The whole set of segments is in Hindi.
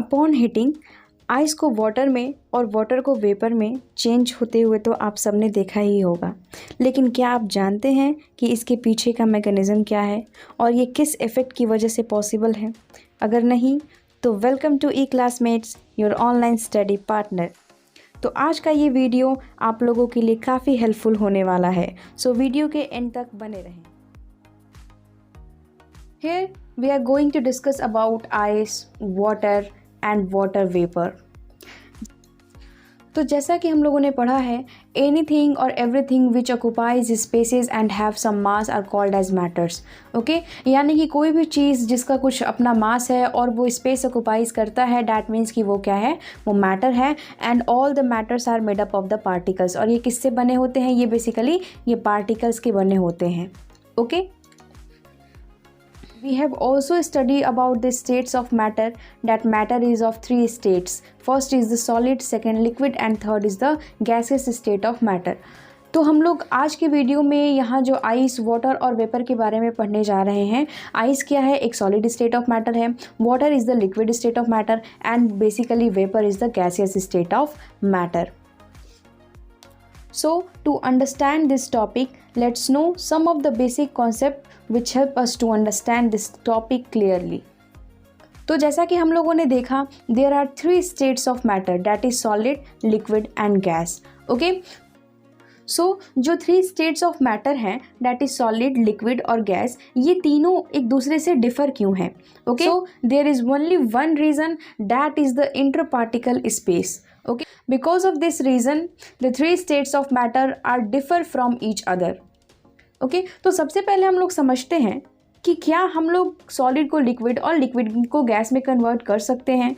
अपॉन हीटिंग आइस को वाटर में और वाटर को वेपर में चेंज होते हुए तो आप सबने देखा ही होगा, लेकिन क्या आप जानते हैं कि इसके पीछे का मैकेनिज़्म क्या है और ये किस इफ़ेक्ट की वजह से पॉसिबल है? अगर नहीं तो welcome to e classmates, your online study partner. तो आज का ये वीडियो आप लोगों के लिए काफ़ी हेल्पफुल होने वाला है, सो वीडियो के एंड तक बने रहें। Here we are going to discuss about ice, water and water vapor। तो जैसा कि हम लोगों ने पढ़ा है, एनीथिंग और everything which occupies spaces and have some mass are called as matters. Okay, यानी कि कोई भी चीज़ जिसका कुछ अपना मास है और वो स्पेस ऑक्यूपाइज करता है, डैट मीन्स कि वो क्या है, वो मैटर है। And all the matters are made up of the particles. और ये किससे बने होते हैं? ये बेसिकली ये पार्टिकल्स के बने होते हैं। Okay, We have also studied about the states of matter, that matter is of three states. First is the solid, second liquid and third is the gaseous state of matter. तो हम लोग आज के वीडियो में यहाँ जो आइस, वाटर और वेपर के बारे में पढ़ने जा रहे हैं। आइस क्या है? एक सॉलिड स्टेट ऑफ मैटर है। Water is the liquid state of matter and basically vapour is the gaseous state of matter. So to understand this topic, let's know some of the basic concepts which help us to understand this topic clearly. तो जैसा कि हम लोगों ने देखा, there are three states of matter, that is solid, liquid and gas. Okay? So जो थ्री स्टेट्स ऑफ मैटर हैं, डैट इज सॉलिड, लिक्विड और गैस, ये तीनों एक दूसरे से डिफर क्यों हैं? Okay, so there is only one reason, that is the inter particle space. Okay, because of this reason the three states of matter are differ from each other. Okay, तो सबसे पहले हम लोग समझते हैं कि क्या हम लोग सॉलिड को लिक्विड और लिक्विड को गैस में कन्वर्ट कर सकते हैं?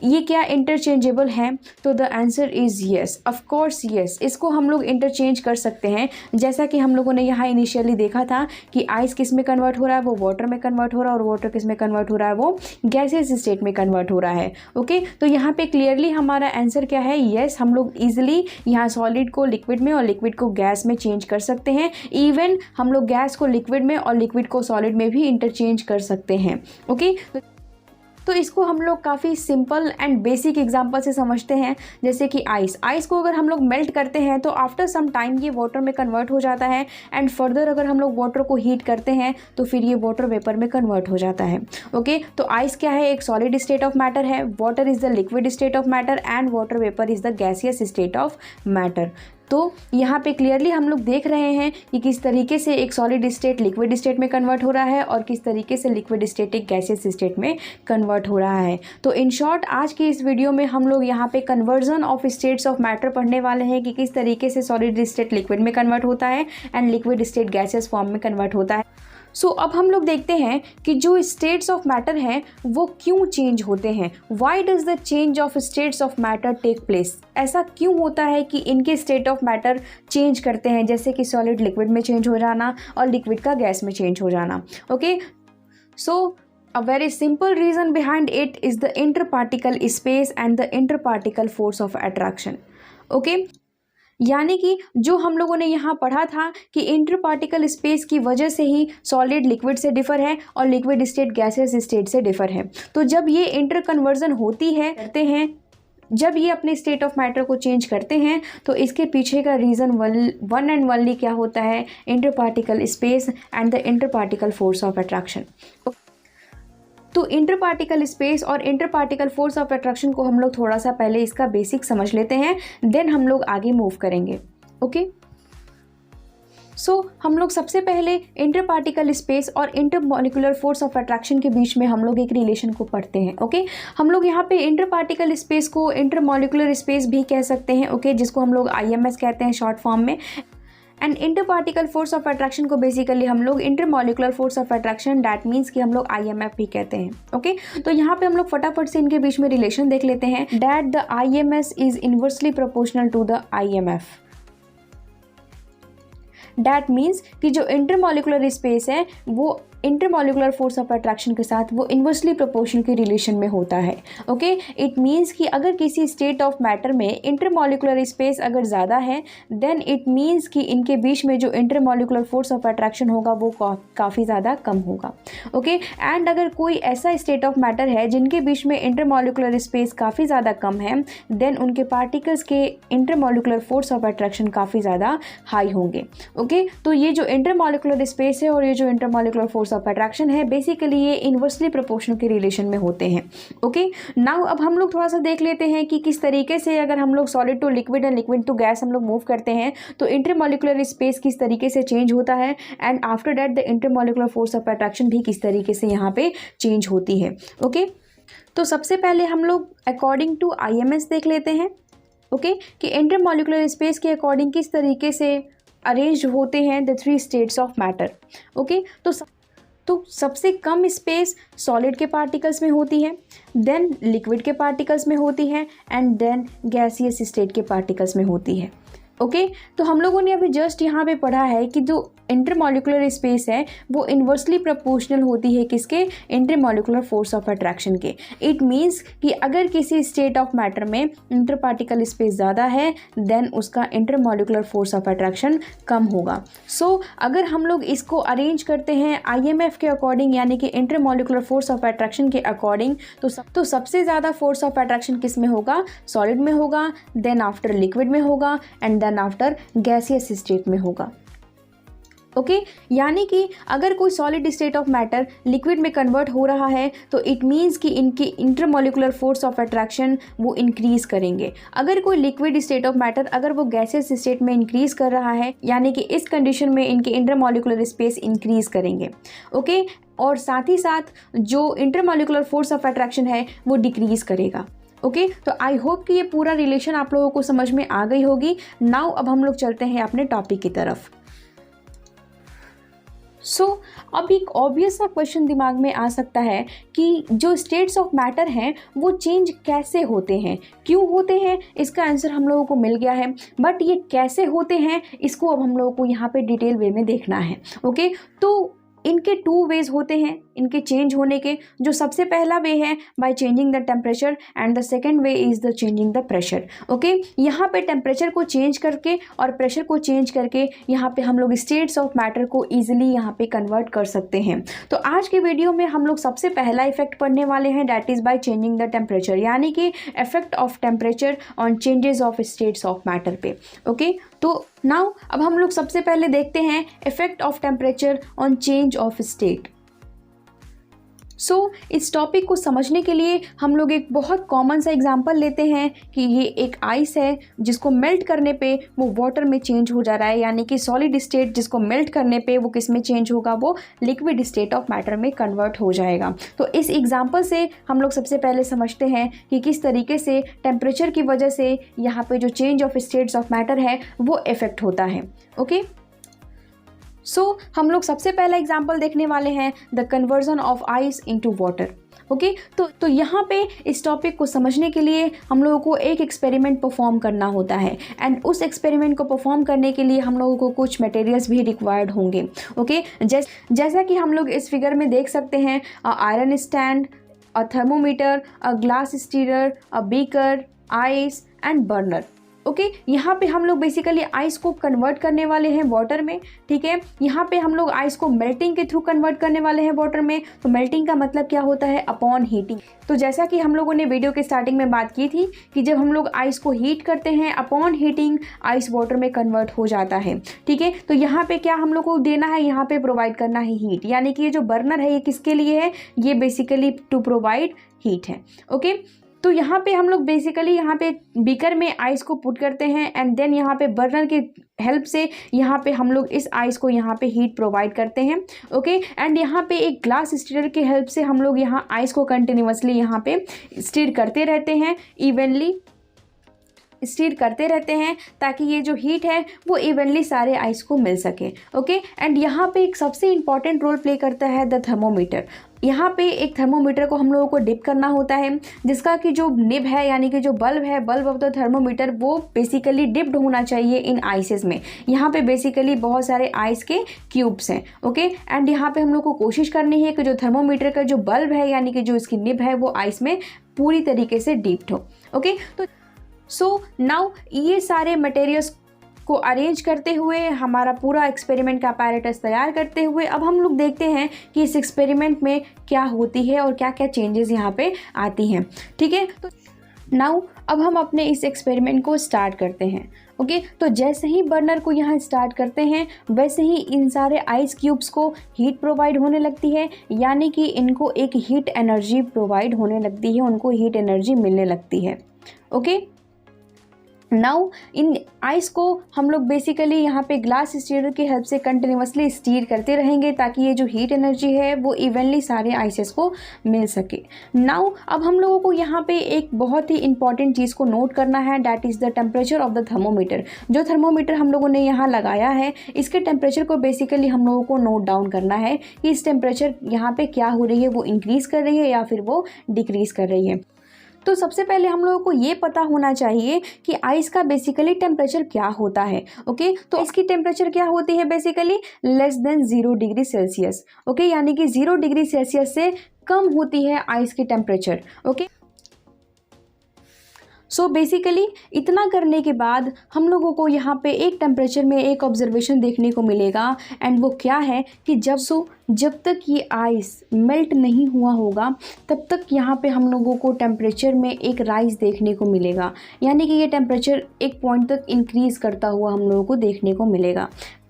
ये क्या इंटरचेंजेबल हैं? तो the answer is yes, of course yes, इसको हम लोग इंटरचेंज कर सकते हैं। जैसा कि हम लोगों ने यहाँ इनिशियली देखा था कि आइस किस में कन्वर्ट हो रहा है, वो वाटर में कन्वर्ट हो रहा है, और वाटर किस में कन्वर्ट हो रहा है, वो गैसियस स्टेट में कन्वर्ट हो रहा है। ओके, तो यहाँ पे क्लियरली हमारा आंसर क्या है? येस, हम लोग ईजिली यहाँ सॉलिड को लिक्विड में और लिक्विड को गैस में चेंज कर सकते हैं। इवन हम लोग गैस को लिक्विड में और लिक्विड को सॉलिड में भी इंटरचेंज कर सकते हैं। ओके, तो इसको हम लोग काफ़ी सिंपल एंड बेसिक एग्जांपल से समझते हैं। जैसे कि आइस को अगर हम लोग मेल्ट करते हैं तो आफ्टर सम टाइम ये वाटर में कन्वर्ट हो जाता है, एंड फर्दर अगर हम लोग वाटर को हीट करते हैं तो फिर ये वाटर वेपर में कन्वर्ट हो जाता है। ओके, तो आइस क्या है? एक सॉलिड स्टेट ऑफ मैटर है, water is the liquid state of matter and water vapour is the gaseous state of matter. तो यहाँ पे क्लियरली हम लोग देख रहे हैं कि किस तरीके से एक सॉलिड स्टेट लिक्विड स्टेट में कन्वर्ट हो रहा है और किस तरीके से लिक्विड स्टेट एक गैसियस स्टेट में कन्वर्ट हो रहा है। तो इन शॉर्ट आज की इस वीडियो में हम लोग यहाँ पे conversion of states of matter पढ़ने वाले हैं कि किस तरीके से सॉलिड स्टेट लिक्विड में कन्वर्ट होता है and liquid state gaseous form में कन्वर्ट होता है। सो अब हम लोग देखते हैं कि जो स्टेट्स ऑफ मैटर हैं वो क्यों चेंज होते हैं। Why does the change of states of matter take place? ऐसा क्यों होता है कि इनके स्टेट ऑफ मैटर चेंज करते हैं, जैसे कि सॉलिड लिक्विड में चेंज हो जाना और लिक्विड का गैस में चेंज हो जाना। Okay, so a very simple reason behind it is the interparticle space and the interparticle force of attraction. Okay? यानी कि जो हम लोगों ने यहाँ पढ़ा था कि इंटर पार्टिकल स्पेस की वजह से ही सॉलिड लिक्विड से डिफर है और लिक्विड स्टेट गैसियस स्टेट से डिफर है। तो जब ये इंटर कन्वर्जन होती है करते हैं, जब ये अपने स्टेट ऑफ मैटर को चेंज करते हैं, तो इसके पीछे का रीज़न वन एंड ओनली क्या होता है? Inter particle space and the inter particle force of attraction. तो इंटर पार्टिकल स्पेस और inter particle force of attraction को हम लोग थोड़ा सा पहले इसका बेसिक समझ लेते हैं, देन हम लोग आगे मूव करेंगे। ओके, सो हम लोग सबसे पहले इंटर पार्टिकल स्पेस और inter molecular force of attraction के बीच में हम लोग एक रिलेशन को पढ़ते हैं। ओके, हम लोग यहाँ पे इंटर पार्टिकल स्पेस को इंटर मॉलिक्यूलर स्पेस भी कह सकते हैं। ओके, जिसको हम लोग IMS कहते हैं शॉर्ट फॉर्म में। And inter particle force of attraction को बेसिकली हम लोग inter molecular force of attraction, that means कि हम लोग IMF भी कहते हैं। ओके, तो यहाँ पे हम लोग फटाफट से इनके बीच में रिलेशन देख लेते हैं। That the IMS is inversely proportional to the IMF। That means कि जो इंटरमॉलिक्यूलर स्पेस है वो इंटरमॉलिकुलर फोर्स ऑफ अट्रैक्शन के साथ वो इन्वर्सली प्रोपोर्शनल के रिलेशन में होता है। ओके, इट मीन्स कि अगर किसी स्टेट ऑफ मैटर में इंटरमॉलिकुलर स्पेस अगर ज़्यादा है देन इट मीन्स कि इनके बीच में जो इंटरमॉलिकुलर फोर्स ऑफ अट्रैक्शन होगा वो काफ़ी ज़्यादा कम होगा। ओके, एंड अगर कोई ऐसा स्टेट ऑफ मैटर है जिनके बीच में इंटरमॉलिकुलर स्पेस काफ़ी ज़्यादा कम है देन उनके पार्टिकल्स के इंटरमॉलिकुलर फोर्स ऑफ अट्रैक्शन काफ़ी ज़्यादा हाई होंगे। ओके, तो ये जो इंटरमॉलिकुलर स्पेस है और ये जो इंटरमॉलिकुलर फोर्स ऑफ अट्रैक्शन है बेसिकली ये इन्वर्सली प्रोपोर्शनल के रिलेशन में होते हैं। ओके, नाउ अब हम लोग थोड़ा सा देख लेते हैं कि किस तरीके से अगर हम लोग solid to liquid and liquid to gas हम लोग मूव करते हैं तो इंटरमॉलिकुलर स्पेस किस तरीके से चेंज होता है and after that the intermolecular force of attraction भी किस तरीके से यहाँ पे चेंज होती है। ओके, तो सबसे पहले हम लोग अकॉर्डिंग टू IMS देख लेते हैं। ओके, कि इंटरमॉलिकुलर स्पेस के अकॉर्डिंग किस तरीके से अरेंज होते हैं the 3 states of matter. Okay, तो सबसे कम स्पेस सॉलिड के पार्टिकल्स में होती है, देन लिक्विड के पार्टिकल्स में होती है एंड देन गैसियस स्टेट के पार्टिकल्स में होती है। ओके, तो हम लोगों ने अभी जस्ट यहाँ पे पढ़ा है कि जो इंटरमॉलिकुलर स्पेस है वो इन्वर्सली प्रोपोर्शनल होती है किसके, इंटरमॉलिकुलर फोर्स ऑफ अट्रैक्शन के। इट मीन्स कि अगर किसी स्टेट ऑफ मैटर में इंटर पार्टिकल स्पेस ज़्यादा है देन उसका इंटरमॉलिकुलर फोर्स ऑफ अट्रैक्शन कम होगा। सो अगर हम लोग इसको अरेंज करते हैं IMF के अकॉर्डिंग यानी कि इंटरमॉलिकुलर फोर्स ऑफ अट्रैक्शन के अकॉर्डिंग तो सबसे ज़्यादा फोर्स ऑफ अट्रैक्शन किस में होगा, सॉलिड में होगा, देन आफ्टर लिक्विड में होगा and then after gaseous state में होगा। ओके, यानी कि अगर कोई solid state of matter liquid में कन्वर्ट हो रहा है तो इट मीन्स कि इनकी इंटरमॉलिकुलर फोर्स ऑफ अट्रैक्शन वो इंक्रीज़ करेंगे। अगर कोई लिक्विड स्टेट ऑफ मैटर अगर वो गैसियस स्टेट में इंक्रीज़ कर रहा है यानी कि इस कंडीशन में इनके इंटरमॉलिकुलर स्पेस इंक्रीज़ करेंगे। ओके, और साथ ही साथ जो इंटरमॉलिकुलर फोर्स ऑफ अट्रैक्शन है वो डिक्रीज़ करेगा। ओके, तो आई होप कि ये पूरा रिलेशन आप लोगों को समझ में आ गई होगी। नाउ अब हम लोग चलते हैं अपने टॉपिक की तरफ। अब एक ऑब्वियस सा क्वेश्चन दिमाग में आ सकता है कि जो स्टेट्स ऑफ मैटर हैं वो चेंज कैसे होते हैं, क्यों होते हैं। इसका आंसर हम लोगों को मिल गया है, बट ये कैसे होते हैं इसको अब हम लोगों को यहाँ पे डिटेल वे में देखना है। ओके, तो इनके 2 वेज होते हैं इनके चेंज होने के। जो सबसे पहला वे है by changing the temperature and the second way is the changing the pressure. Okay, यहाँ पे टेम्परेचर को चेंज करके और प्रेशर को चेंज करके यहाँ पे हम लोग स्टेट्स ऑफ मैटर को ईजिली यहाँ पे कन्वर्ट कर सकते हैं। तो आज के वीडियो में हम लोग सबसे पहला इफेक्ट पढ़ने वाले हैं that is by changing the temperature, यानी कि effect of temperature on changes of states of matter पे। ओके, तो नाउ अब हम लोग सबसे पहले देखते हैं effect of temperature on change of state. इस टॉपिक को समझने के लिए हम लोग एक बहुत कॉमन सा एग्जांपल लेते हैं कि ये एक आइस है जिसको मेल्ट करने पे वो वाटर में चेंज हो जा रहा है, यानी कि सॉलिड स्टेट जिसको मेल्ट करने पे वो किस में चेंज होगा, वो लिक्विड स्टेट ऑफ मैटर में कन्वर्ट हो जाएगा। तो इस एग्जांपल से हम लोग सबसे पहले समझते हैं कि किस तरीके से टेम्परेचर की वजह से यहाँ पे जो change of states of matter है वो इफेक्ट होता है। ओके, हम लोग सबसे पहला एग्जाम्पल देखने वाले हैं the conversion of ice into water. Okay, तो यहाँ पे इस टॉपिक को समझने के लिए हम लोगों को एक एक्सपेरिमेंट परफॉर्म करना होता है एंड उस एक्सपेरिमेंट को परफॉर्म करने के लिए हम लोगों को कुछ मटेरियल्स भी रिक्वायर्ड होंगे। ओके, जैसा कि हम लोग इस फिगर में देख सकते हैं, iron stand, a thermometer, a glass stirrer, a beaker, ice and burner. Okay, यहाँ पे हम लोग बेसिकली आइस को कन्वर्ट करने वाले हैं वाटर में। ठीक है, यहाँ पे हम लोग आइस को मेल्टिंग के थ्रू कन्वर्ट करने वाले हैं वाटर में। तो मेल्टिंग का मतलब क्या होता है, अपॉन हीटिंग। तो जैसा कि हम लोगों ने वीडियो के स्टार्टिंग में बात की थी कि जब हम लोग आइस को हीट करते हैं अपॉन हीटिंग आइस वाटर में कन्वर्ट हो जाता है। ठीक है, तो यहाँ पे क्या हम लोग को देना है, यहाँ पे प्रोवाइड करना है हीट, यानी कि ये जो बर्नर है ये किसके लिए है, ये बेसिकली टू प्रोवाइड हीट है। ओके, तो यहाँ पे हम लोग बेसिकली यहाँ पे बीकर में आइस को पुट करते हैं एंड देन यहाँ पे बर्नर के हेल्प से यहाँ पे हम लोग इस आइस को यहाँ पे हीट प्रोवाइड करते हैं। ओके, एंड यहाँ पे एक ग्लास स्टीरर की हेल्प से हम लोग यहाँ आइस को कंटिन्यूसली यहाँ पे स्टीर करते रहते हैं, इवनली स्टीर करते रहते हैं ताकि ये जो हीट है वो इवनली सारे आइस को मिल सके। ओके, एंड यहाँ पे एक सबसे इम्पॉर्टेंट रोल प्ले करता है द थर्मोमीटर। यहाँ पे एक थर्मोमीटर को हम लोगों को डिप करना होता है, जिसका कि जो निब है यानी कि जो बल्ब है, बल्ब ऑफ द थर्मोमीटर, वो बेसिकली डिप्ड होना चाहिए इन आइसेस में। यहाँ पे बेसिकली बहुत सारे आइस के क्यूब्स हैं, ओके। एंड यहाँ पे हम लोग को कोशिश करनी है कि जो थर्मोमीटर का जो बल्ब है यानी कि जो इसकी निब है वो आइस में पूरी तरीके से डिप्ड हो, ओके। तो सो नाउ ये सारे मटेरियल्स को अरेंज करते हुए, हमारा पूरा एक्सपेरिमेंट का अपैरेटस तैयार करते हुए, अब हम लोग देखते हैं कि इस एक्सपेरिमेंट में क्या होती है और क्या क्या चेंजेस यहाँ पे आती हैं, ठीक है। तो नाउ अब हम अपने इस एक्सपेरिमेंट को स्टार्ट करते हैं, ओके। तो जैसे ही बर्नर को यहाँ स्टार्ट करते हैं वैसे ही इन सारे आइस क्यूब्स को हीट प्रोवाइड होने लगती है, यानी कि इनको एक हीट एनर्जी प्रोवाइड होने लगती है, उनको हीट एनर्जी मिलने लगती है, ओके। नाउ इन आइस को हम लोग बेसिकली यहाँ पे ग्लास स्टीरर की हेल्प से कंटिन्यूसली स्टीर करते रहेंगे ताकि ये जो हीट एनर्जी है वो इवनली सारे आइसेस को मिल सके। नाउ अब हम लोगों को यहाँ पे एक बहुत ही इंपॉर्टेंट चीज़ को नोट करना है, that is the temperature of the thermometer. जो थर्मोमीटर हम लोगों ने यहाँ लगाया है इसके टेम्परेचर को बेसिकली हम लोगों को नोट डाउन करना है कि इस टेम्परेचर यहाँ पे क्या हो रही है, वो इंक्रीज़ कर रही है या फिर वो डिक्रीज़ कर रही है। तो सबसे पहले हम लोगों को ये पता होना चाहिए कि आइस का बेसिकली टेम्परेचर क्या होता है, ओके। तो इसकी टेम्परेचर क्या होती है basically less than 0 degree Celsius, okay, यानी कि 0 डिग्री सेल्सियस से कम होती है आइस की टेम्परेचर, ओके। सो बेसिकली इतना करने के बाद हम लोगों को यहाँ पे एक टेम्परेचर में एक ऑब्जर्वेशन देखने को मिलेगा, एंड वो क्या है कि जब तक ये आइस मेल्ट नहीं हुआ होगा तब तक यहाँ पे हम लोगों को टेम्परेचर में एक राइज देखने को मिलेगा, यानी कि ये टेम्परेचर एक पॉइंट तक इंक्रीज़ करता हुआ हम लोगों को देखने को मिलेगा।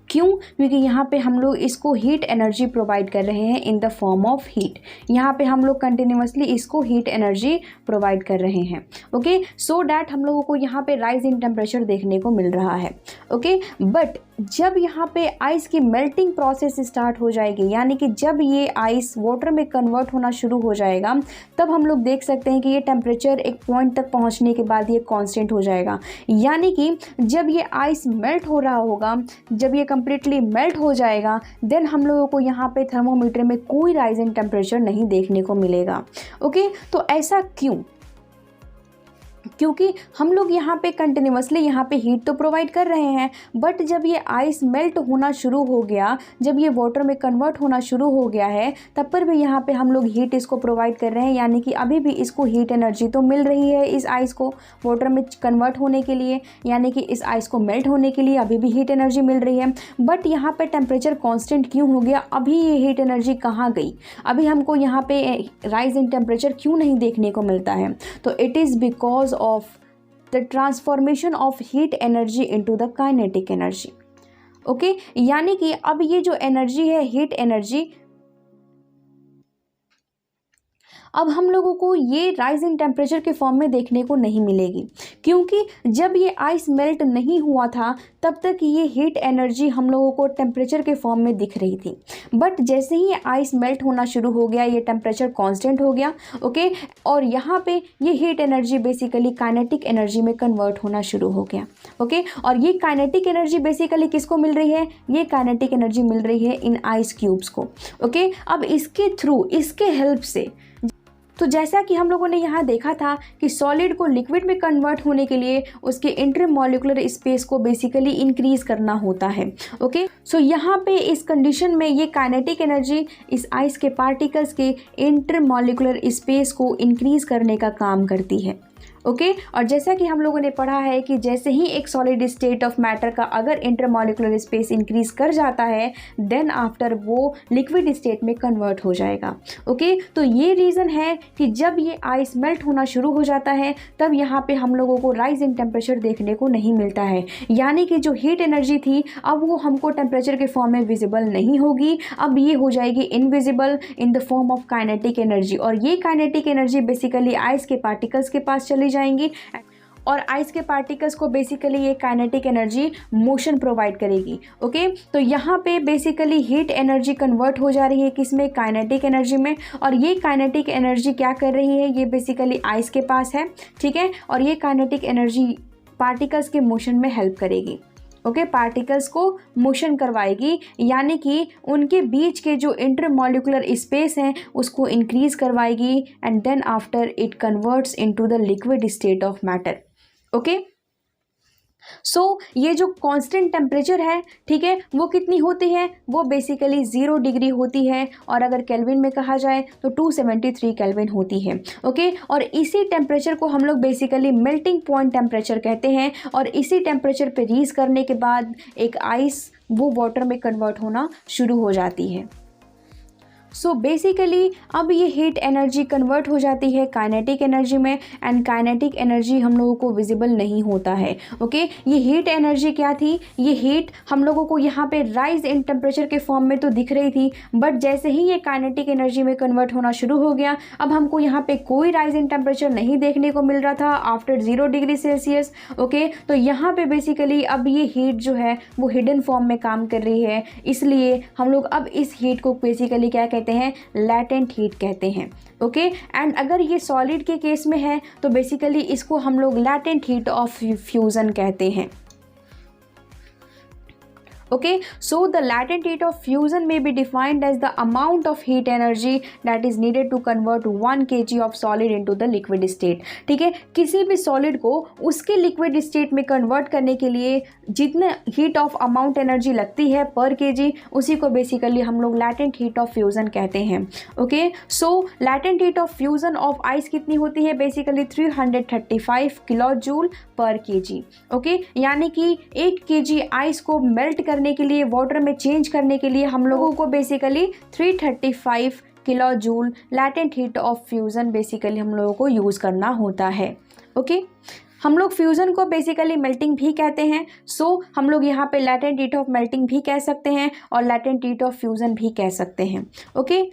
क्यों? क्योंकि यहाँ पे हम लोग इसको हीट एनर्जी प्रोवाइड कर रहे हैं in the form of heat. यहाँ पे हम लोग कंटिन्यूसली इसको हीट एनर्जी प्रोवाइड कर रहे हैं, ओके। सो डैट हम लोगों को यहाँ पे राइज इन टेम्परेचर देखने को मिल रहा है, ओके। बट जब यहाँ पे आइस की मेल्टिंग प्रोसेस स्टार्ट हो जाएगी, यानी कि जब ये आइस वाटर में कन्वर्ट होना शुरू हो जाएगा, तब हम लोग देख सकते हैं कि ये टेम्परेचर एक पॉइंट तक पहुँचने के बाद ये कांस्टेंट हो जाएगा। यानी कि जब ये आइस मेल्ट हो रहा होगा, जब ये कंप्लीटली मेल्ट हो जाएगा, देन हम लोगों को यहाँ पे थर्मोमीटर में कोई राइज इन टेम्परेचर नहीं देखने को मिलेगा, ओके। तो ऐसा क्यों? क्योंकि हम लोग यहाँ पे कंटिन्यूसली यहाँ पे हीट तो प्रोवाइड कर रहे हैं, बट जब ये आइस मेल्ट होना शुरू हो गया, जब ये वाटर में कन्वर्ट होना शुरू हो गया है, तब पर भी यहाँ पे हम लोग हीट इसको प्रोवाइड कर रहे हैं, यानी कि अभी भी इसको हीट एनर्जी तो मिल रही है इस आइस को वाटर में कन्वर्ट होने के लिए, यानी कि इस आइस को मेल्ट होने के लिए अभी भी हीट एनर्जी मिल रही है। बट यहाँ पे टेम्परेचर कॉन्स्टेंट क्यों हो गया? अभी ये हीट एनर्जी कहाँ गई? अभी हमको यहाँ पे राइज इन टेम्परेचर क्यों नहीं देखने को मिलता है? तो it is because of the transformation of heat energy into the kinetic energy, okay. यानी कि अब ये जो एनर्जी है हीट एनर्जी, अब हम लोगों को ये राइज इन टेम्परेचर के फॉर्म में देखने को नहीं मिलेगी, क्योंकि जब ये आइस मेल्ट नहीं हुआ था तब तक ये हीट एनर्जी हम लोगों को टेम्परेचर के फॉर्म में दिख रही थी। बट जैसे ही आइस मेल्ट होना शुरू हो गया, ये टेम्परेचर कांस्टेंट हो गया, ओके। और यहाँ पे ये heat energy basically kinetic energy में कन्वर्ट होना शुरू हो गया, ओके। और ये काइनेटिक एनर्जी बेसिकली किसको मिल रही है? ये काइनेटिक एनर्जी मिल रही है इन आइस क्यूब्स को, ओके। अब इसके थ्रू, इसके हेल्प से, तो जैसा कि हम लोगों ने यहाँ देखा था कि सॉलिड को लिक्विड में कन्वर्ट होने के लिए उसके इंटरमॉलिक्यूलर स्पेस को बेसिकली इंक्रीज करना होता है, ओके। सो यहाँ पे इस कंडीशन में ये काइनेटिक एनर्जी इस आइस के पार्टिकल्स के इंटरमॉलिक्यूलर स्पेस को इंक्रीज करने का काम करती है, ओके। और जैसा कि हम लोगों ने पढ़ा है कि जैसे ही एक सॉलिड स्टेट ऑफ मैटर का अगर इंटरमॉलिक्यूलर स्पेस इंक्रीज कर जाता है, देन आफ्टर वो लिक्विड स्टेट में कन्वर्ट हो जाएगा, ओके। तो ये रीज़न है कि जब ये आइस मेल्ट होना शुरू हो जाता है तब यहाँ पे हम लोगों को राइज इन टेम्परेचर देखने को नहीं मिलता है, यानी कि जो हीट एनर्जी थी अब वो हमको टेम्परेचर के फॉर्म में विजिबल नहीं होगी, अब ये हो जाएगी invisible in the form of kinetic energy. और ये काइनेटिक एनर्जी बेसिकली आइस के पार्टिकल्स के पास चली जाएंगी, और आइस के पार्टिकल्स को बेसिकली ये काइनेटिक एनर्जी मोशन प्रोवाइड करेगी, ओके। तो यहाँ पे बेसिकली हीट एनर्जी कन्वर्ट हो जा रही है किसमें? काइनेटिक एनर्जी में। और ये काइनेटिक एनर्जी क्या कर रही है? ये बेसिकली आइस के पास है, ठीक है। और ये काइनेटिक एनर्जी पार्टिकल्स के मोशन में हेल्प करेगी, ओके, पार्टिकल्स को मोशन करवाएगी, यानी कि उनके बीच के जो इंटरमॉलिक्यूलर स्पेस हैं उसको इंक्रीज करवाएगी and then after it converts into the liquid state of matter. Okay, so ये जो कांस्टेंट टेम्परेचर है, ठीक है, वो कितनी होती है, वो बेसिकली 0 डिग्री होती है, और अगर केल्विन में कहा जाए तो 273 केल्विन होती है। ओके, और इसी टेम्परेचर को हम लोग बेसिकली मेल्टिंग पॉइंट टेम्परेचर कहते हैं, और इसी टेम्परेचर पे रीच करने के बाद एक आइस वो वाटर में कन्वर्ट होना शुरू हो जाती है। सो बेसिकली अब ये हीट एनर्जी कन्वर्ट हो जाती है काइनेटिक एनर्जी में, एंड काइनेटिक एनर्जी हम लोगों को विजिबल नहीं होता है। ओके, ये हीट एनर्जी क्या थी, ये हीट हम लोगों को यहाँ पे राइज इन टेम्परेचर के फॉर्म में तो दिख रही थी, बट जैसे ही ये काइनेटिक एनर्जी में कन्वर्ट होना शुरू हो गया, अब हमको यहाँ पे कोई राइज इन टेम्परेचर नहीं देखने को मिल रहा था आफ्टर 0 डिग्री सेल्सियस। ओके, तो यहाँ पे बेसिकली अब ये हीट जो है वो हिडन फॉर्म में काम कर रही है, इसलिए हम लोग अब इस हीट को बेसिकली क्या कहते हैं, लैटेंट हीट कहते हैं। ओके, एंड अगर ये सॉलिड के केस में है तो बेसिकली इसको हम लोग लैटेंट हीट ऑफ फ्यूजन कहते हैं। Okay, so the latent heat of fusion may be defined as the amount of heat energy that is needed to convert 1 kg of solid into the liquid state। ठीक है, किसी भी सॉलिड को उसके लिक्विड स्टेट में कन्वर्ट करने के लिए जितने हीट ऑफ अमाउंट एनर्जी लगती है पर केजी, उसी को बेसिकली हम लोग लैटेंट हीट ऑफ फ्यूजन कहते हैं। Okay, so latent heat of fusion of ice कितनी होती है, बेसिकली 335 किलो जूल पर केजी। ओके, यानी कि 1 केजी आइस को मेल्ट करने के लिए, वाटर में चेंज करने के लिए हम लोगों को basically 335 kilo joule latent heat of fusion basically हम लोगों को यूज़ करना होता है। ओके, हम लोग फ्यूज़न को बेसिकली मेल्टिंग भी कहते हैं, सो हम लोग यहाँ पे लैटेंट हीट ऑफ मेल्टिंग भी कह सकते हैं और लैटेंट हीट ऑफ फ्यूज़न भी कह सकते हैं। ओके,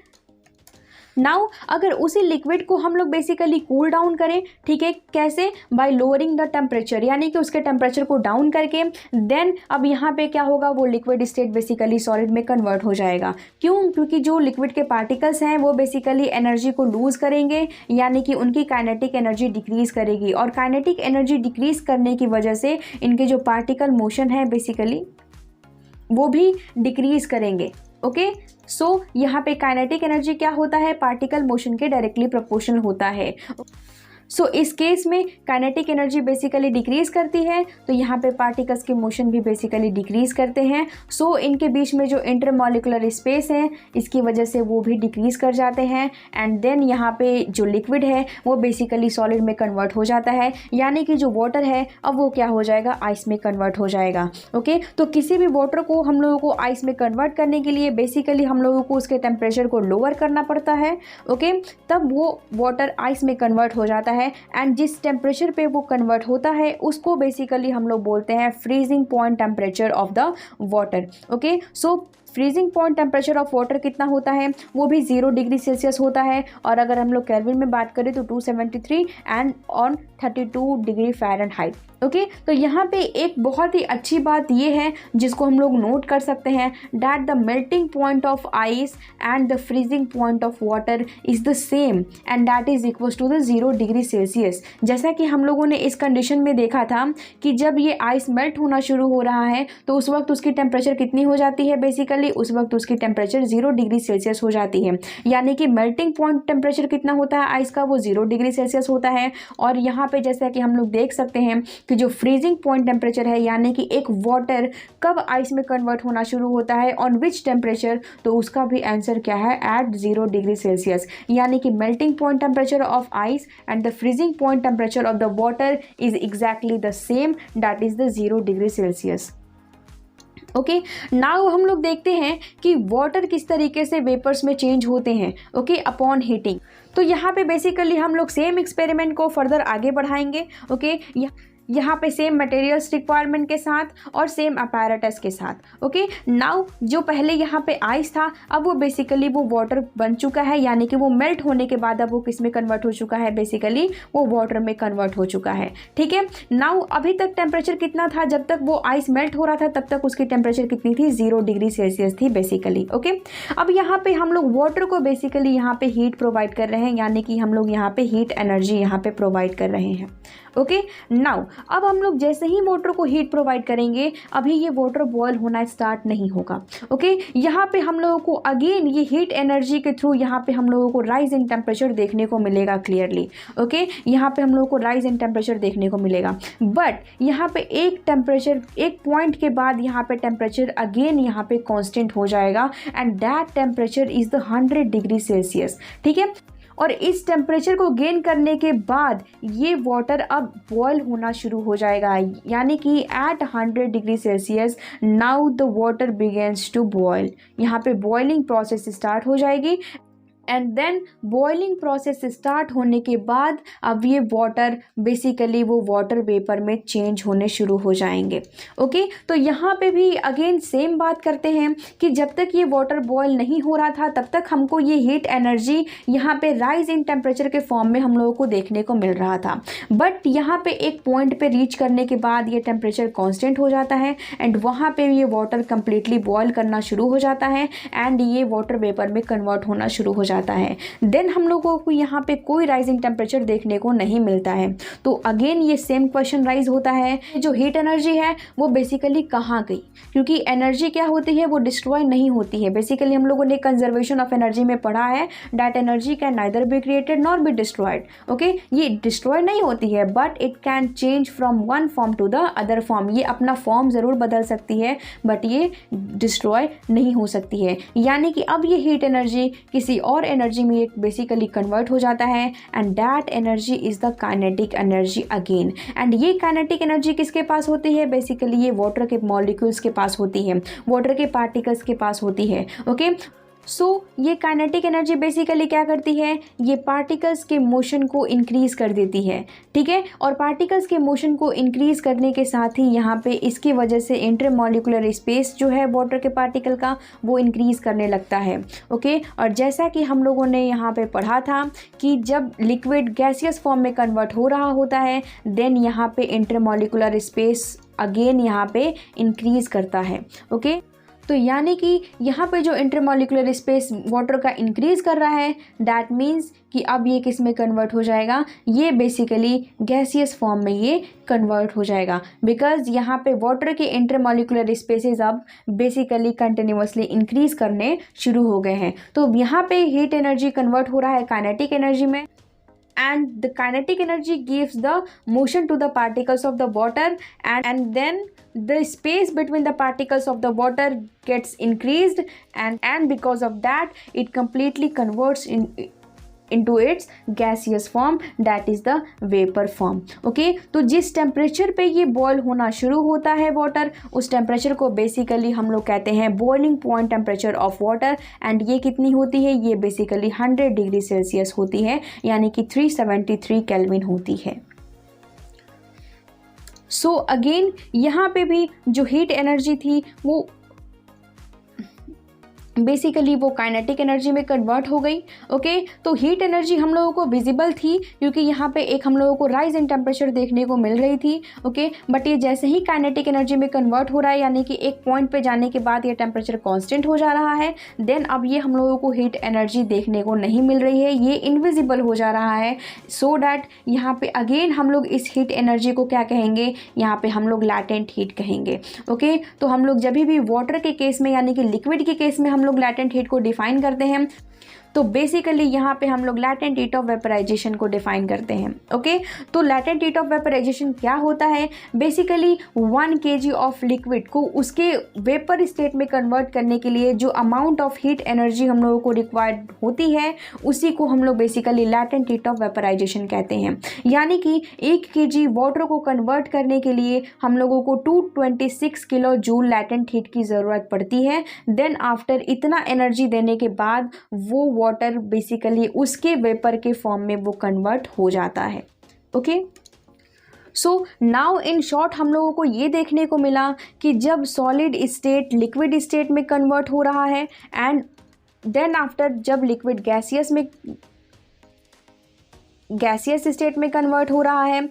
नाउ अगर उसी लिक्विड को हम लोग बेसिकली कूल डाउन करें, ठीक है, कैसे, बाय लोअरिंग द टेम्परेचर, यानी कि उसके टेम्परेचर को डाउन करके देन अब यहाँ पे क्या होगा, वो लिक्विड स्टेट बेसिकली सॉलिड में कन्वर्ट हो जाएगा। क्यों, क्योंकि जो लिक्विड के पार्टिकल्स हैं वो बेसिकली एनर्जी को लूज़ करेंगे, यानी कि उनकी काइनेटिक एनर्जी डिक्रीज़ करेगी, और काइनेटिक एनर्जी डिक्रीज़ करने की वजह से इनके जो पार्टिकल मोशन है बेसिकली वो भी डिक्रीज़ करेंगे। ओके, सो यहाँ पे काइनेटिक एनर्जी क्या होता है, पार्टिकल मोशन के डायरेक्टली प्रोपोर्शनल होता है। सो इस केस में काइनेटिक एनर्जी बेसिकली डिक्रीज़ करती है, तो यहाँ पे पार्टिकल्स के मोशन भी बेसिकली डिक्रीज़ करते हैं। सो इनके बीच में जो इंटरमॉलिक्यूलर स्पेस है इसकी वजह से वो भी डिक्रीज़ कर जाते हैं, एंड देन यहाँ पे जो लिक्विड है वो बेसिकली सॉलिड में कन्वर्ट हो जाता है, यानी कि जो वाटर है अब वो क्या हो जाएगा, आइस में कन्वर्ट हो जाएगा। ओके, तो किसी भी वाटर को हम लोगों को आइस में कन्वर्ट करने के लिए बेसिकली हम लोगों को उसके टेम्परेचर को लोअर करना पड़ता है। ओके, तब वो वाटर आइस में कन्वर्ट हो जाता है, एंड जिस टेम्परेचर पे वो कन्वर्ट होता है उसको बेसिकली हम लोग बोलते हैं freezing point temperature of the water. Okay, so freezing point temperature of water कितना होता है, वो भी 0 डिग्री सेल्सियस होता है, और अगर हम लोग केल्विन में बात करें तो 273 and on 32 degree Fahrenheit. Okay, तो यहाँ पे एक बहुत ही अच्छी बात ये है जिसको हम लोग नोट कर सकते हैं, that the melting point of ice and the freezing point of water is the same and that is equal to the 0 degree Celsius. जैसा कि हम लोगों ने इस कंडीशन में देखा था कि जब ये आइस मेल्ट होना शुरू हो रहा है तो उस वक्त उसकी टेम्परेचर कितनी हो जाती है, बेसिकली उस वक्त उसकी टेम्परेचर 0 डिग्री सेल्सियस हो जाती है, यानी कि मेल्टिंग पॉइंट टेम्परेचर कितना होता है आइस का, वो 0 डिग्री सेल्सियस होता है। और यहाँ पे जैसा कि हम लोग देख सकते हैं कि जो फ्रीजिंग पॉइंट टेम्परेचर है, यानी कि एक वाटर कब आइस में कन्वर्ट होना शुरू होता है, ऑन विच टेम्परेचर, तो उसका भी आंसर क्या है, एट 0 डिग्री सेल्सियस, यानी कि melting point temperature of ice and the freezing point temperature of the water is exactly the same, that is the 0 degree Celsius. Okay, now हम लोग देखते हैं कि वाटर किस तरीके से वेपर्स में चेंज होते हैं। Okay, upon heating. तो यहाँ पे बेसिकली हम लोग सेम एक्सपेरिमेंट को फर्दर आगे बढ़ाएंगे। ओके, यहाँ पे सेम मटेरियल्स रिक्वायरमेंट के साथ और सेम अपैरेटस के साथ। ओके, नाउ जो पहले यहाँ पे आइस था अब वो बेसिकली वो वाटर बन चुका है, यानी कि वो मेल्ट होने के बाद अब वो किस में कन्वर्ट हो चुका है, बेसिकली वो वाटर में कन्वर्ट हो चुका है। ठीक है, नाउ अभी तक टेम्परेचर कितना था, जब तक वो आइस मेल्ट हो रहा था तब तक उसकी टेम्परेचर कितनी थी, 0 डिग्री सेल्सियस थी बेसिकली। ओके, अब यहाँ पे हम लोग वाटर को बेसिकली यहाँ पे हीट प्रोवाइड कर रहे हैं, यानी कि हम लोग यहाँ पे हीट एनर्जी यहाँ पे प्रोवाइड कर रहे हैं। ओके, नाउ अब हम लोग जैसे ही मोटर को हीट प्रोवाइड करेंगे, अभी ये वाटर बॉयल होना स्टार्ट नहीं होगा। ओके, यहाँ पे हम लोगों को अगेन ये हीट एनर्जी के थ्रू यहाँ पे हम लोगों को राइज इन टेम्परेचर देखने को मिलेगा क्लियरली। ओके, यहाँ पे हम लोगों को राइज इन टेम्परेचर देखने को मिलेगा, बट यहाँ पे एक पॉइंट के बाद यहाँ पे टेम्परेचर अगेन यहाँ पे कांस्टेंट हो जाएगा, and that temperature is the 100 degree Celsius. ठीक है, और इस टेम्परेचर को गेन करने के बाद ये वाटर अब बॉयल होना शुरू हो जाएगा, यानी कि at 100 degree Celsius now the water begins to boil. यहाँ पे बॉइलिंग प्रोसेस स्टार्ट हो जाएगी, and then boiling process start होने के बाद अब ये वाटर बेसिकली वो वाटर वेपर में चेंज होने शुरू हो जाएंगे। ओके, तो यहाँ पे भी अगेन सेम बात करते हैं कि जब तक ये वाटर बॉयल नहीं हो रहा था तब तक हमको ये हीट एनर्जी यहाँ पे राइज इन टेम्परेचर के फॉर्म में हम लोगों को देखने को मिल रहा था, बट यहाँ पे एक पॉइंट पे रीच करने के बाद ये टेम्परेचर कॉन्स्टेंट हो जाता है, एंड वहाँ पे ये वाटर कंप्लीटली बॉयल करना शुरू हो जाता है, एंड ये वाटर वेपर में कन्वर्ट होना शुरू हो जाता है। देन हम लोगों को यहाँ पे कोई राइजिंग टेम्परेचर देखने को नहीं मिलता है। तो अगेन ये सेम क्वेश्चन राइज होता है, जो हीट एनर्जी है वो बेसिकली कहाँ गई, क्योंकि एनर्जी क्या होती है वो डिस्ट्रॉय नहीं होती है। बेसिकली हम लोगों ने कंजर्वेशन ऑफ एनर्जी में पढ़ा है that energy can neither be created nor be destroyed. Okay, ये डिस्ट्रॉय नहीं होती है, but it can change from one form to the other form. ये अपना फॉर्म ज़रूर बदल सकती है, बट ये डिस्ट्रॉय नहीं हो सकती है। यानी कि अब ये हीट एनर्जी किसी और एनर्जी में बेसिकली कन्वर्ट हो जाता है, and that energy is the kinetic energy again. And ये काइनेटिक एनर्जी किसके पास होती है? बेसिकली ये वाटर के मॉलिक्यूल्स के पास होती है, वाटर के पार्टिकल्स के पास होती है। ओके, सो ये काइनेटिक एनर्जी बेसिकली क्या करती है? ये पार्टिकल्स के मोशन को इंक्रीज़ कर देती है। ठीक है, और पार्टिकल्स के मोशन को इंक्रीज़ करने के साथ ही यहाँ पे इसकी वजह से इंटरमॉलिक्यूलर स्पेस जो है वाटर के पार्टिकल का वो इंक्रीज़ करने लगता है। ओके, और जैसा कि हम लोगों ने यहाँ पे पढ़ा था कि जब लिक्विड गैसियस फॉर्म में कन्वर्ट हो रहा होता है, देन यहाँ पे इंटरमॉलिक्यूलर स्पेस अगेन यहाँ पे इंक्रीज़ करता है। ओके, तो यानी कि यहाँ पे जो इंटरमॉलिक्यूलर स्पेस वाटर का इंक्रीज़ कर रहा है, दैट मीन्स कि अब ये किस में कन्वर्ट हो जाएगा? ये बेसिकली गैसियस फॉर्म में ये कन्वर्ट हो जाएगा, बिकॉज यहाँ पे वाटर के इंटरमॉलिक्यूलर स्पेसेस अब बेसिकली कंटिन्यूसली इंक्रीज़ करने शुरू हो गए हैं। तो यहाँ पे हीट एनर्जी कन्वर्ट हो रहा है काइनेटिक एनर्जी में, and the kinetic energy gives the motion to the particles of the water, and then the space between the particles of the water gets increased, and because of that it completely converts into its gaseous form, that is the vapor form. Okay, तो जिस टेम्परेचर पे ये बॉयल होना शुरू होता है वाटर, उस टेम्परेचर को बेसिकली हम लोग कहते हैं boiling point temperature of water, and ये कितनी होती है? ये बेसिकली 100 डिग्री सेल्सियस होती है, यानी कि 373 केल्विन होती है। सो अगेन यहाँ पे भी जो हीट एनर्जी थी वो बेसिकली वो काइनेटिक एनर्जी में कन्वर्ट हो गई। ओके, तो हीट एनर्जी हम लोगों को विजिबल थी क्योंकि यहाँ पे एक हम लोगों को राइज इन टेम्परेचर देखने को मिल रही थी। ओके, बट ये जैसे ही काइनेटिक एनर्जी में कन्वर्ट हो रहा है, यानी कि एक पॉइंट पे जाने के बाद ये टेम्परेचर कांस्टेंट हो जा रहा है, देन अब ये हम लोगों को हीट एनर्जी देखने को नहीं मिल रही है, ये इनविजिबल हो जा रहा है। सो डैट यहाँ पे अगेन हम लोग इस हीट एनर्जी को क्या कहेंगे? यहाँ पे हम लोग लैटेंट हीट कहेंगे। ओके, तो हम लोग जब भी वाटर के केस में यानी कि लिक्विड के केस में हम लोग लैटेंट हीट को डिफाइन करते हैं, तो बेसिकली यहाँ पे हम लोग लैटेंट हीट ऑफ वेपराइजेशन को डिफाइन करते हैं। ओके, तो लैटेंट हीट ऑफ वेपराइजेशन क्या होता है? बेसिकली 1 kg ऑफ लिक्विड को उसके वेपर स्टेट में कन्वर्ट करने के लिए जो अमाउंट ऑफ हीट एनर्जी हम लोगों को रिक्वायर्ड होती है, उसी को हम लोग basically latent heat of vaporisation कहते हैं। यानी कि 1 kg वाटर को कन्वर्ट करने के लिए हम लोगों को 226 किलो जूल लैटेंट हीट की ज़रूरत पड़ती है। देन आफ्टर इतना एनर्जी देने के बाद वो वाटर बेसिकली उसके वेपर के फॉर्म में वो कन्वर्ट हो जाता है। Okay, so now in short हम लोगों को ये देखने को मिला कि जब सॉलिड स्टेट लिक्विड स्टेट में कन्वर्ट हो रहा है, एंड देन आफ्टर जब लिक्विड गैसियस स्टेट में कन्वर्ट हो रहा है,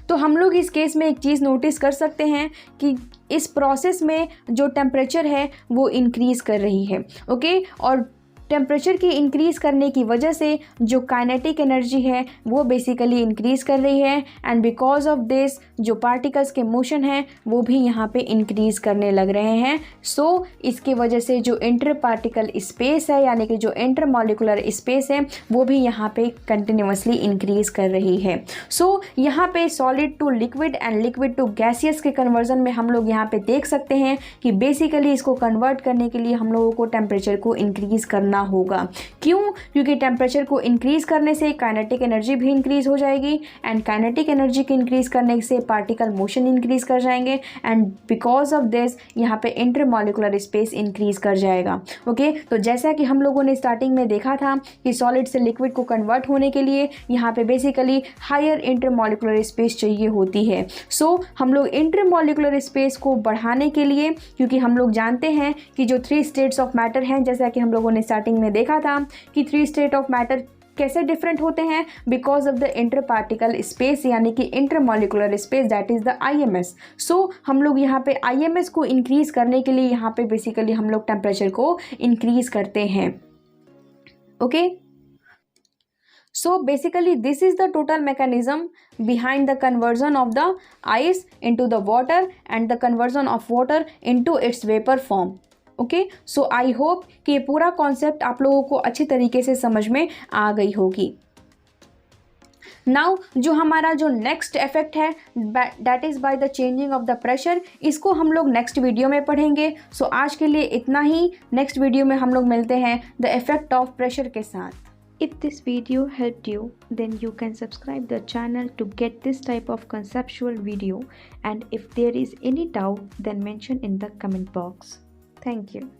तो हम लोग इस केस में एक चीज़ नोटिस कर सकते हैं कि इस प्रोसेस में जो टेम्परेचर है वो इंक्रीज़ कर रही है। ओके, और टेम्परेचर की इंक्रीज़ करने की वजह से जो काइनेटिक एनर्जी है वो बेसिकली इंक्रीज़ कर रही है, एंड बिकॉज ऑफ दिस जो पार्टिकल्स के मोशन है वो भी यहाँ पे इंक्रीज़ करने लग रहे हैं। सो इसकी वजह से जो इंटर पार्टिकल स्पेस है यानी कि जो इंटर मॉलिकुलर स्पेस है वो भी यहाँ पे कंटिन्यूसली इंक्रीज़ कर रही है। सो यहाँ पे solid to liquid and liquid to gaseous के कन्वर्जन में हम लोग यहाँ पे देख सकते हैं कि बेसिकली इसको कन्वर्ट करने के लिए हम लोगों को टेम्परेचर को इंक्रीज़ करना होगा। क्यों? क्योंकि टेम्परेचर को इंक्रीज़ करने से काइनेटिक एनर्जी भी इंक्रीज़ हो जाएगी, एंड काइनेटिक एनर्जी के इंक्रीज़ करने से पार्टिकल मोशन इंक्रीज़ कर जाएंगे, एंड बिकॉज ऑफ दिस यहाँ पे इंटरमॉलिकुलर स्पेस इंक्रीज़ कर जाएगा। ओके, तो जैसा कि हम लोगों ने स्टार्टिंग में देखा था कि सॉलिड से लिक्विड को कन्वर्ट होने के लिए यहाँ पे बेसिकली हायर इंटरमॉलिकुलर स्पेस चाहिए होती है। सो हम लोग इंटरमॉलिकुलर स्पेस को बढ़ाने के लिए, क्योंकि हम लोग जानते हैं कि जो 3 स्टेट्स ऑफ मैटर हैं, जैसा कि हम लोगों ने स्टार्टिंग में देखा था कि 3 स्टेट ऑफ मैटर कैसे डिफरेंट होते हैं, because of the inter particle space यानी कि intermolecular space, that is the IMS। सो हम लोग यहाँ पे IMS को इंक्रीज़ करने के लिए यहाँ पे बेसिकली हम लोग टेम्परेचर को इंक्रीज़ करते हैं। Okay, so basically this is the total mechanism behind the conversion of the ice into the water and the conversion of water into its vapor form। Okay, so I hope कि ये पूरा कॉन्सेप्ट आप लोगों को अच्छी तरीके से समझ में आ गई होगी। नाउ जो हमारा जो नेक्स्ट इफेक्ट है that is by the changing of the pressure, इसको हम लोग नेक्स्ट वीडियो में पढ़ेंगे। सो आज के लिए इतना ही। नेक्स्ट वीडियो में हम लोग मिलते हैं द इफेक्ट ऑफ प्रेशर के साथ। If this video helped you, then you can subscribe the channel to get this type of conceptual video, and if there is any doubt, then mention in the comment box. Thank you.